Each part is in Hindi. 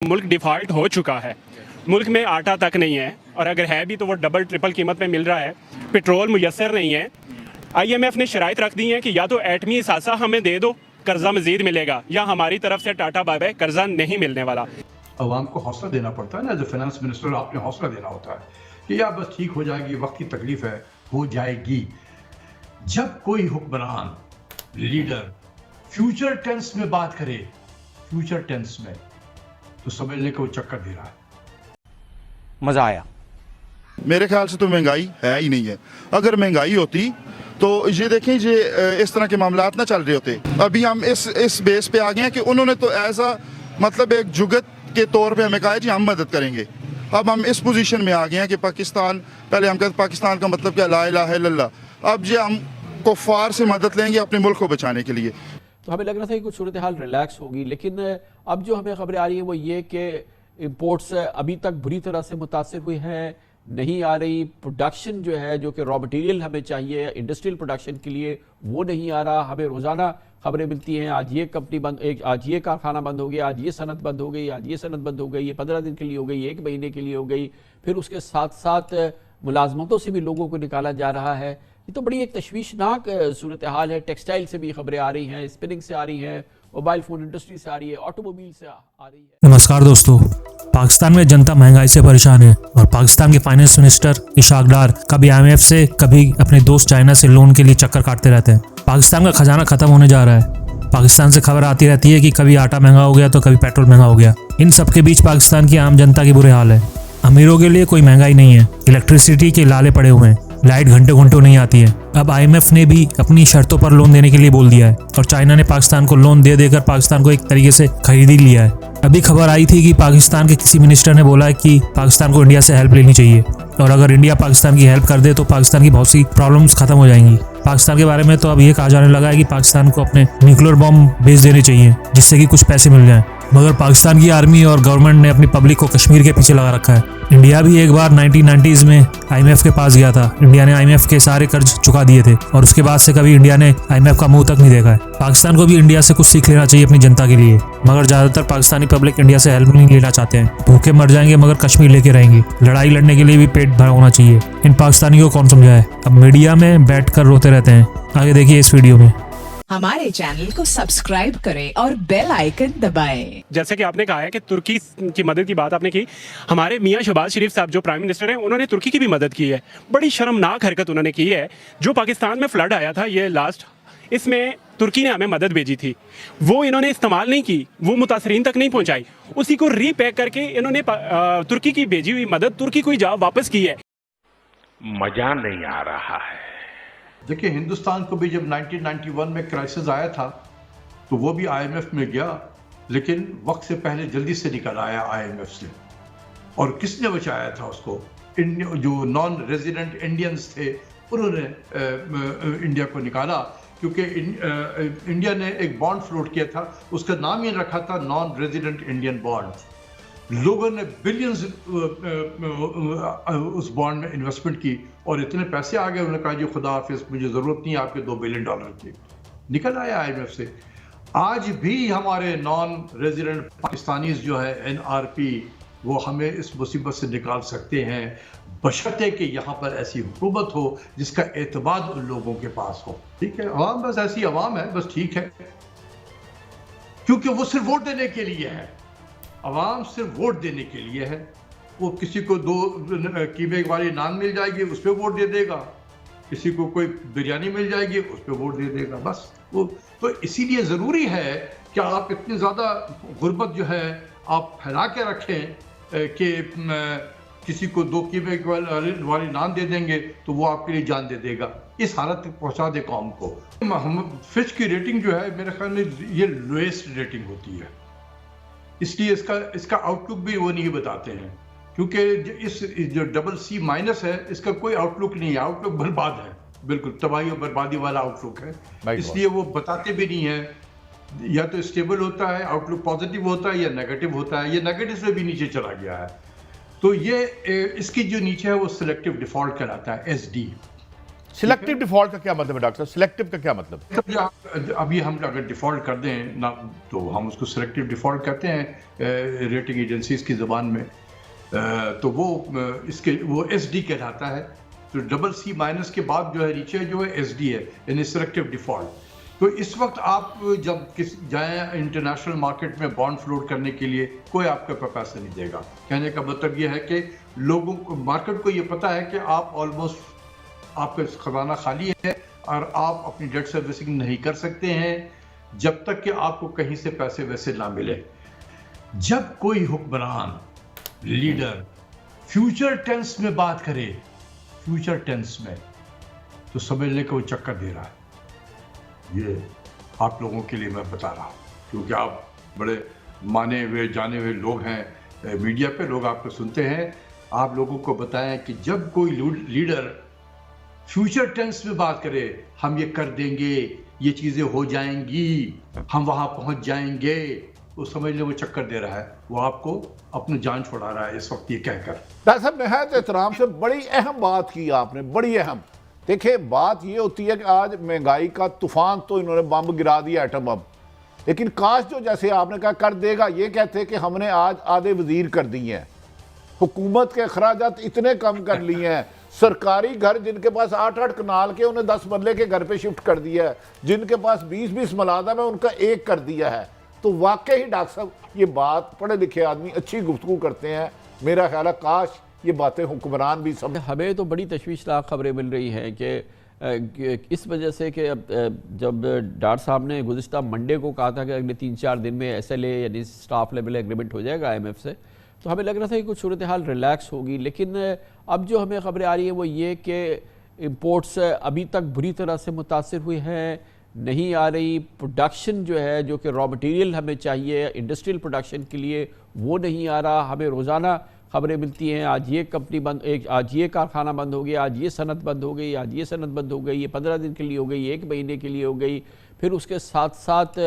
मुल्क डिफ़ॉल्ट हो चुका है। मुल्क में आटा तक नहीं है, और अगर है भी तो वो डबल ट्रिपल कीमत में मिल रहा है। पेट्रोल मुयसर नहीं है। IMF ने शराइत रख दी हैं कि या तो एटमी असासा हमें दे दो, कर्जा मजीद मिलेगा, या हमारी तरफ से टाटा बाय बाय, कर्जा नहीं मिलने वाला। अवाम को हौसला देना पड़ता है ना, एज ए फाइनेंस मिनिस्टर आपने हौसला देना होता है कि यार बस ठीक हो जाएगी, वक्त की तकलीफ है, हो जाएगी। जब कोई हुक्मरान लीडर फ्यूचर टेंस में बात करे, फ्यूचर टेंस में, तो समझ लें कि वो चक्कर दे रहा है। मजा आया। मेरे ख्याल से तो महंगाई है ही नहीं है। अगर महंगाई होती तो ये देखें, ये इस तरह के मामलात ना चल रहे होते। अभी हम इस बेस पे आ गए हैं कि उन्होंने तो एज अ मतलब एक जुगत के तौर पे हमें कहा है जी हम मदद करेंगे। अब हम इस पोजीशन में आ गए हैं कि पाकिस्तान, पहले हम कहते पाकिस्तान का मतलब क्या, ला इलाहा इल्लल्लाह। अब ये हम कुफ्फार से मदद लेंगे अपने मुल्क को बचाने के लिए। तो हमें लग रहा था कि कुछ सूरत हाल रिलैक्स होगी, लेकिन अब जो हमें खबरें आ रही हैं वो ये कि इम्पोर्ट्स अभी तक बुरी तरह से मुतासर हुई हैं, नहीं आ रही। प्रोडक्शन जो है, जो कि रॉ मटेरियल हमें चाहिए इंडस्ट्रियल प्रोडक्शन के लिए, वो नहीं आ रहा। हमें रोज़ाना खबरें मिलती हैं, आज ये कंपनी बंद, आज ये कारखाना बंद हो गया, आज ये सनत बंद हो गई, आज ये सनत बंद हो गई, ये 15 दिन के लिए हो गई, 1 महीने के लिए हो गई। फिर उसके साथ साथ मुलाजमतों से भी लोगों को निकाला जा रहा है। ये तो बड़ी एक तशवीशनाक सूरत हाल है। टेक्सटाइल से भी खबरें आ रही हैं, स्पिनिंग से आ रही हैं, मोबाइल फ़ोन इंडस्ट्री से आ रही है, ऑटोमोबाइल से आ रही है। नमस्कार दोस्तों, पाकिस्तान में जनता महंगाई से परेशान है और पाकिस्तान के फाइनेंस मिनिस्टर इशाक डार कभी IMF से, कभी अपने दोस्त चाइना से लोन के लिए चक्कर काटते रहते हैं। पाकिस्तान का खजाना खत्म होने जा रहा है। पाकिस्तान से खबर आती रहती है कि कभी आटा महंगा हो गया तो कभी पेट्रोल महंगा हो गया। इन सब के बीच पाकिस्तान की आम जनता की बुरे हाल है। अमीरों के लिए कोई महंगाई नहीं है, इलेक्ट्रिसिटी के लाले पड़े हुए हैं, लाइट घंटे घंटों नहीं आती है। अब IMF ने भी अपनी शर्तों पर लोन देने के लिए बोल दिया है और चाइना ने पाकिस्तान को लोन दे देकर पाकिस्तान को एक तरीके से खरीद ही लिया है। अभी खबर आई थी कि पाकिस्तान के किसी मिनिस्टर ने बोला है कि पाकिस्तान को इंडिया से हेल्प लेनी चाहिए, और अगर इंडिया पाकिस्तान की हेल्प कर दे तो पाकिस्तान की बहुत सी प्रॉब्लम्स खत्म हो जाएंगी। पाकिस्तान के बारे में तो अब ये कहा जाने लगा है कि पाकिस्तान को अपने न्यूक्लियर बॉम्ब भेज देने चाहिए, जिससे कि कुछ पैसे मिल जाएं। मगर पाकिस्तान की आर्मी और गवर्नमेंट ने अपनी पब्लिक को कश्मीर के पीछे लगा रखा है। इंडिया भी एक बार 1990s में IMF के पास गया था। इंडिया ने IMF के सारे कर्ज चुका दिए थे और उसके बाद से कभी इंडिया ने IMF का मुंह तक नहीं देखा है। पाकिस्तान को भी इंडिया से कुछ सीख लेना चाहिए अपनी जनता के लिए, मगर ज्यादातर पाकिस्तानी पब्लिक इंडिया से हेल्प नहीं लेना चाहते हैं। भूखे मर जाएंगे मगर कश्मीर लेके रहेंगे। लड़ाई लड़ने के लिए भी पेट भरा होना चाहिए। इन पाकिस्तानियों को कौन समझाए, अब मीडिया में बैठ कर रोते रहते हैं। आगे देखिए इस वीडियो में। हमारे चैनल को सब्सक्राइब करें और बेल आइकन दबाएं। जैसे कि आपने कहा है कि तुर्की की मदद की बात आपने की, हमारे मियां शहबाज शरीफ साहब जो प्राइम मिनिस्टर हैं, उन्होंने तुर्की की भी मदद की है। बड़ी शर्मनाक हरकत उन्होंने की है। जो पाकिस्तान में फ्लड आया था ये लास्ट, इसमें तुर्की ने हमें मदद भेजी थी, वो इन्होंने इस्तेमाल नहीं की, वो मुतासरीन तक नहीं पहुँचाई। उसी को रीपैक करके इन्होंने तुर्की की भेजी हुई मदद तुर्की को ही जवाब वापस की है। मजा नहीं आ रहा है। देखिए, हिंदुस्तान को भी जब 1991 में क्राइसिस आया था तो वो भी IMF में गया, लेकिन वक्त से पहले जल्दी से निकल आया IMF से। और किसने बचाया था उसको? जो नॉन रेजिडेंट इंडियंस थे, उन्होंने इंडिया को निकाला, क्योंकि इंडिया ने एक बॉन्ड फ्लोट किया था, उसका नाम ही रखा था नॉन रेजिडेंट इंडियन बॉन्ड। लोगों ने बिलियंस उस बॉन्ड में इन्वेस्टमेंट की और इतने पैसे आ गए, उन्होंने कहा जी खुदा हाफिज, मुझे ज़रूरत नहीं है आपके $2 बिलियन की। निकल आया IMF से। आज भी हमारे नॉन रेजिडेंट पाकिस्तानीज जो है NRP, वो हमें इस मुसीबत से निकाल सकते हैं, बशर्ते कि यहाँ पर ऐसी हुकूमत हो जिसका एतमाद उन लोगों के पास हो। ठीक है, अवाम बस ऐसी अवाम है, बस ठीक है, क्योंकि वो सिर्फ वोट देने के लिए है। अवाम सिर्फ वोट देने के लिए है। वो किसी को 2 कीमे वाली नान मिल जाएगी, उस पर वोट दे देगा, किसी को कोई बिरयानी मिल जाएगी, उस पर वोट दे देगा, बस। वो तो इसीलिए ज़रूरी है कि आप इतनी ज़्यादा गुर्बत जो है आप फैला के रखें कि किसी को 2 कीमे वाली नान दे देंगे तो वो आपके लिए जान दे देगा। इस हालत तक पहुँचा दे कौम को। फिच की रेटिंग जो है, मेरे ख्याल में ये लोएस्ट रेटिंग होती है, इसलिए इसका आउटलुक भी वो नहीं बताते हैं, क्योंकि इस जो CC- है, इसका कोई आउटलुक नहीं है। आउटलुक बर्बाद है, बिल्कुल तबाही और बर्बादी वाला आउटलुक है, इसलिए वो बताते भी नहीं है। या तो स्टेबल होता है, आउटलुक पॉजिटिव होता है, या नेगेटिव होता है। ये नेगेटिव से भी नीचे चला गया है, तो ये इसकी जो नीचे है वो सिलेक्टिव डिफॉल्ट कहलाता है, SD। सिलेक्टिव डिफॉल्ट का क्या मतलब है डॉक्टर साहब? सिलेक्टिव का क्या मतलब? तो अभी हम अगर डिफ़ॉल्ट कर दें ना तो हम उसको सिलेक्टिव डिफ़ॉल्ट कहते हैं रेटिंग एजेंसीज की ज़बान में। तो वो SD कहलाता है। तो CC- के बाद जो है नीचे जो है SD है, यानी सिलेक्टिव डिफ़ॉल्ट। तो इस वक्त आप जब जाएं इंटरनेशनल मार्केट में बॉन्ड फ्लोट करने के लिए, कोई आपके पास पैसे नहीं देगा। कहने का मतलब ये है कि लोगों को, मार्केट को ये पता है कि आप ऑलमोस्ट आपका खजाना खाली है और आप अपनी डेट सर्विसिंग नहीं कर सकते हैं जब तक कि आपको कहीं से पैसे वैसे ना मिले। जब कोई हुक्मरान, लीडर फ्यूचर टेंस में बात करे, फ्यूचर टेंस में, तो समझ लें कि वो चक्कर दे रहा है। ये आप लोगों के लिए मैं बता रहा हूँ, क्योंकि आप बड़े माने हुए जाने हुए लोग हैं, मीडिया पे लोग आपको सुनते हैं। आप लोगों को बताएं कि जब कोई लीडर फ्यूचर टेंस में बात करे, हम ये कर देंगे, ये चीज़ें हो जाएंगी, हम वहाँ पहुँच जाएंगे, तो समझ लें वो चक्कर दे रहा है। वो आपको अपनी जान छुड़ा रहा है इस वक्त ये कहकर। डॉक्टर साहब नहायत एहतराम से बड़ी अहम बात की आपने, बड़ी अहम। देखिए बात ये होती है कि आज महंगाई का तूफान तो इन्होंने बम गिरा दिया, एटम बम, लेकिन काश जो जैसे आपने कहा कर देगा, ये कहते कि हमने आज आधे वजीर कर दिए हैं, हुकूमत के अखराजात इतने कम कर लिए हैं, सरकारी घर जिनके पास 8-8 कनाल के उन्हें 10 मरले के घर पे शिफ्ट कर दिया है, जिनके पास 20-20 मुलाजम है उनका 1 कर दिया है। तो वाकई ही डॉक्टर साहब ये बात पढ़े लिखे आदमी अच्छी गुफ्तगू करते हैं। मेरा ख्याल है काश ये बातें हुक्मरान भी समझ। हमें तो बड़ी तशवीशनाक खबरें मिल रही हैं कि इस वजह से कि जब डॉक्टर साहब ने गुज़िश्ता मंडे को कहा था कि अगले 3-4 दिन में SLA यानी स्टाफ लेवल एग्रीमेंट हो जाएगा IMF से, तो हमें लग रहा था कि कुछ सूरत हाल रिलैक्स होगी। लेकिन अब जो हमें खबरें आ रही हैं वो ये कि इम्पोर्ट्स अभी तक बुरी तरह से मुतासर हुई हैं, नहीं आ रही। प्रोडक्शन जो है, जो कि रॉ मटेरियल हमें चाहिए इंडस्ट्रियल प्रोडक्शन के लिए, वो नहीं आ रहा। हमें रोज़ाना खबरें मिलती हैं, आज ये कंपनी बंद, आज ये कारखाना बंद हो गया, आज ये सनत बंद हो गई, आज ये सनत बंद हो गई, ये 15 दिन के लिए हो गई, 1 महीने के लिए हो गई। फिर उसके साथ साथ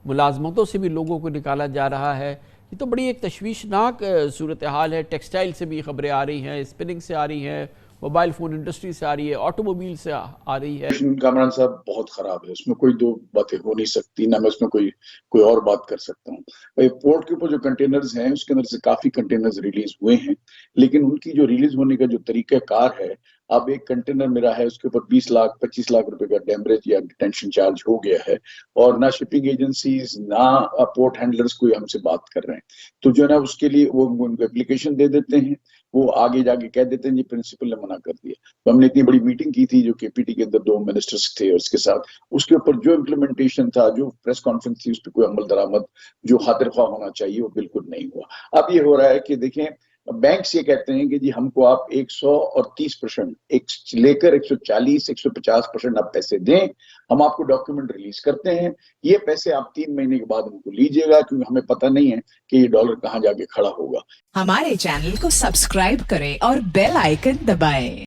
मुलाजमतों से भी लोगों को निकाला जा रहा है। ये तो बड़ी एक तशवीशनाक सूरत हाल है। टेक्सटाइल से भी खबरें आ रही हैं, स्पिनिंग से आ रही हैं, मोबाइल फ़ोन इंडस्ट्री से आ रही है, ऑटोमोबाइल से आ रही है। कामरान साहब बहुत खराब है, उसमें कोई 2 बातें हो नहीं सकती, ना मैं उसमें कोई और बात कर सकता हूँ। भाई पोर्ट के ऊपर जो कंटेनर्स हैं उसके अंदर से काफी कंटेनर्स रिलीज हुए हैं, लेकिन उनकी जो रिलीज होने का जो तरीकाकार है, अब एक कंटेनर मेरा है उसके ऊपर 20 लाख 25 लाख रुपए का डैमरेज या डिटेंशन चार्ज हो गया है, और ना शिपिंग एजेंसीज ना पोर्ट हैंडलर्स कोई हमसे बात कर रहे हैं। तो जो है ना उसके लिए वो उनको एप्लीकेशन दे देते हैं, वो आगे जाके कह देते हैं जी प्रिंसिपल ने मना कर दिया। तो हमने इतनी बड़ी मीटिंग की थी जो KPT के अंदर 2 मिनिस्टर्स थे और उसके साथ, उसके ऊपर जो इम्प्लीमेंटेशन था, जो प्रेस कॉन्फ्रेंस थी, उस पर कोई अमल दरामद जो खातिर ख्वाह होना चाहिए वो बिल्कुल नहीं हुआ। अब ये हो रहा है कि देखें बैंक्स ये कहते हैं कि जी हमको आप 130% लेकर 140-150% आप पैसे दें, हम आपको डॉक्यूमेंट रिलीज करते हैं, ये पैसे आप 3 महीने के बाद हमको लीजिएगा, क्योंकि हमें पता नहीं है कि ये डॉलर कहाँ जाके खड़ा होगा। हमारे चैनल को सब्सक्राइब करें और बेल आइकन दबाएं।